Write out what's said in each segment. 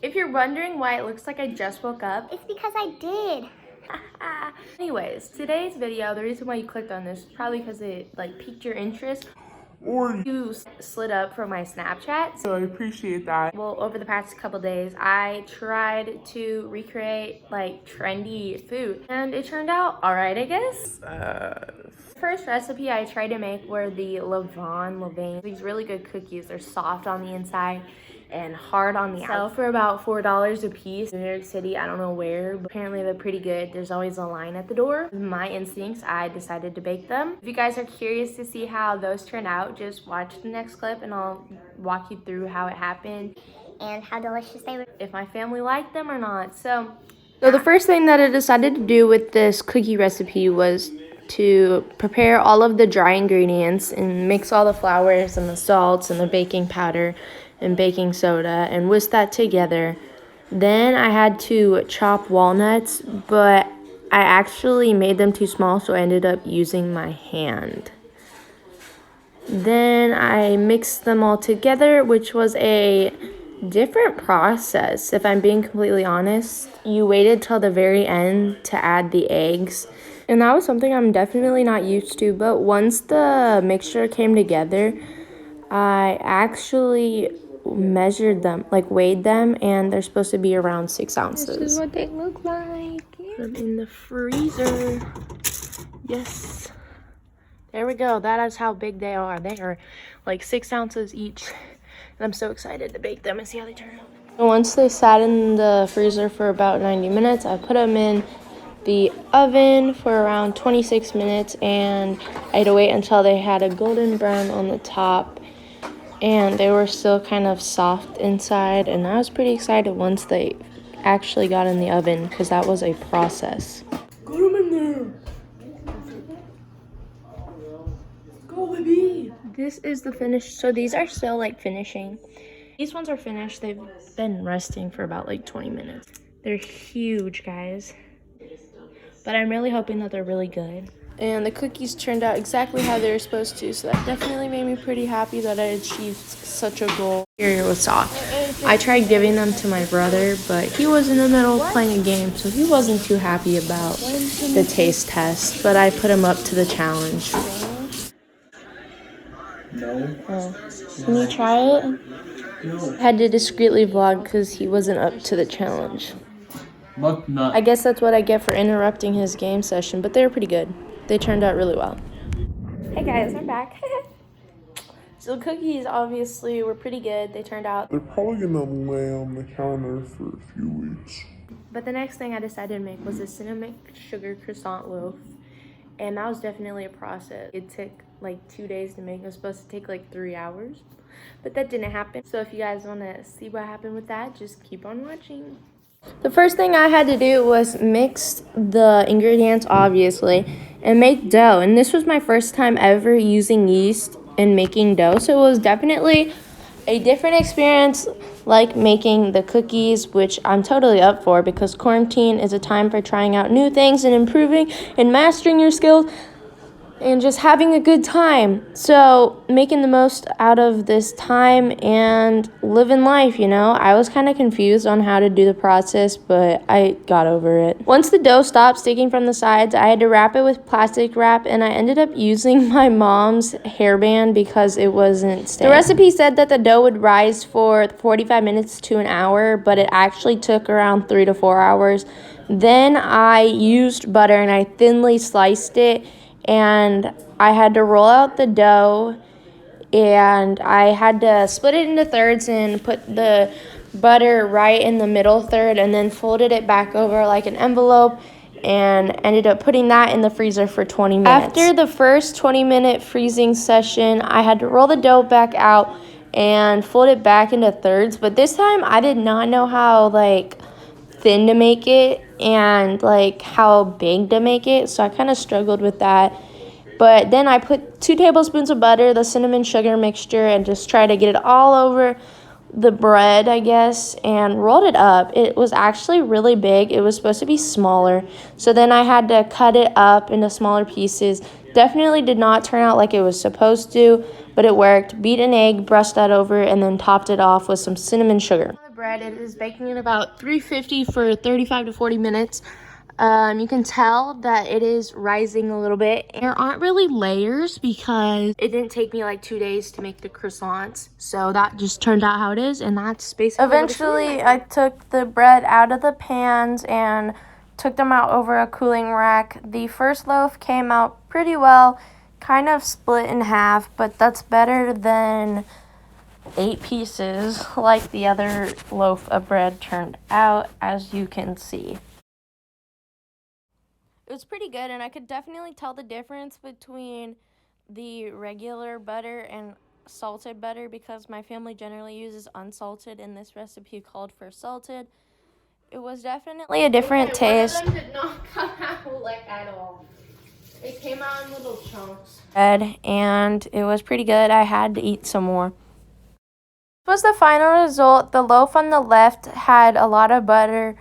If you're wondering why it looks like I just woke up, It's because I did. anyways, today's video, the reason why you clicked on this is probably because it like piqued your interest or you slid up from my Snapchat. So I appreciate that. Well, over the past couple days, I tried to recreate like trendy food and it turned out all right, I guess. First recipe I tried to make were the Levain. These really good cookies. They're soft on the inside and hard on the outside. Sell for about $4 a piece in New York City. I don't know where, but apparently they're pretty good. There's always a line at the door. With my instincts, I decided to bake them. If you guys are curious to see how those turn out, just watch the next clip and I'll walk you through how it happened And how delicious they were. if my family liked them or not. So the first thing that I decided to do with this cookie recipe was to prepare all of the dry ingredients and mix all the flours and the salts and the baking powder and baking soda and whisk that together. Then I had to chop walnuts, but I actually made them too small, so I ended up using my hand. Then I mixed them all together, which was a different process, if I'm being completely honest. You waited till the very end to add the eggs, and that was something I'm definitely not used to. But once the mixture came together, I actually measured them, like weighed them, and they're supposed to be around 6 ounces. This is what they look like. Put them in the freezer. Yes. There we go. That is how big they are. They are like 6 ounces each. And I'm so excited to bake them and see how they turn out. And once they sat in the freezer for about 90 minutes, I put them in the oven for around 26 minutes, and I had to wait until they had a golden brown on the top and they were still kind of soft inside, and I was pretty excited once they actually got in the oven because that was a process. Put them in there. Go, baby. This is the finished. So these are still like finishing. These ones are finished. They've been resting for about like 20 minutes. They're huge, guys. But I'm really hoping that they're really good. And the cookies turned out exactly how they were supposed to, so that definitely made me pretty happy that I achieved such a goal. Here was soft. I tried giving them to my brother, but he was in the middle of playing a game, so he wasn't too happy about the taste test, but I put him up to the challenge. No. Oh. Can you try it? No. I had to discreetly vlog because he wasn't up to the challenge. Not. I guess that's what I get for interrupting his game session, but they were pretty good. They turned out really well. Hey guys, I'm back. So the cookies obviously were pretty good. They turned out. They're probably gonna lay on the counter for a few weeks. But the next thing I decided to make was a cinnamon sugar croissant loaf. And that was definitely a process. It took like 2 days to make. It was supposed to take like 3 hours. But that didn't happen. So if you guys want to see what happened with that, just keep on watching. The first thing I had to do was mix the ingredients, obviously, and make dough. And this was my first time ever using yeast and making dough. So it was definitely a different experience, like making the cookies, which I'm totally up for because quarantine is a time for trying out new things and improving and mastering your skills and just having a good time. So making the most out of this time and living life, you know. I was kind of confused on how to do the process, but I got over it. Once the dough stopped sticking from the sides, I had to wrap it with plastic wrap, and I ended up using my mom's hairband because it wasn't staying. The recipe said that the dough would rise for 45 minutes to an hour, but it actually took around 3 to 4 hours. Then I used butter and I thinly sliced it, and I had to roll out the dough, and I had to split it into thirds and put the butter right in the middle third, and then folded it back over like an envelope and ended up putting that in the freezer for 20 minutes. After the first 20-minute freezing session, I had to roll the dough back out and fold it back into thirds, but this time I did not know how like thin to make it and like how big to make it, so I kind of struggled with that. But then I put 2 tablespoons of butter, the cinnamon sugar mixture, and just tried to get it all over the bread, I guess, and rolled it up. It was actually really big. It was supposed to be smaller, so then I had to cut it up into smaller pieces. Definitely did not turn out like it was supposed to, but it worked. Beat an egg, brushed that over, and then topped it off with some cinnamon sugar. bread. It is baking at about 350 for 35 to 40 minutes. You can tell that it is rising a little bit. There aren't really layers because it didn't take me like 2 days to make the croissants. So that just turned out how it is, and that's basically eventually I took the bread out of the pans and took them out over a cooling rack. The first loaf came out pretty well, kind of split in half, but that's better than 8 pieces like the other loaf of bread turned out, as you can see. It was pretty good, and I could definitely tell the difference between the regular butter and salted butter because my family generally uses unsalted, and this recipe called for salted. It was definitely a different taste. One of them did not come out like at all. It came out in little chunks. And it was pretty good. I had to eat some more. This was the final result. The loaf on the left had a lot of butter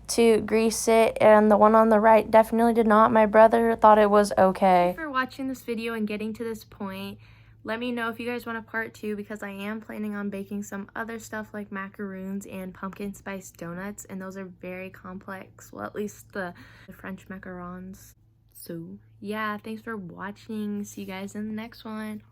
to grease it, and the one on the right definitely did not. My brother thought it was okay. Thank you for watching this video and getting to this point. Let me know if you guys want a part 2 because I am planning on baking some other stuff like macaroons and pumpkin spice donuts, and those are very complex. Well, at least the French macarons. So yeah, thanks for watching. See you guys in the next one.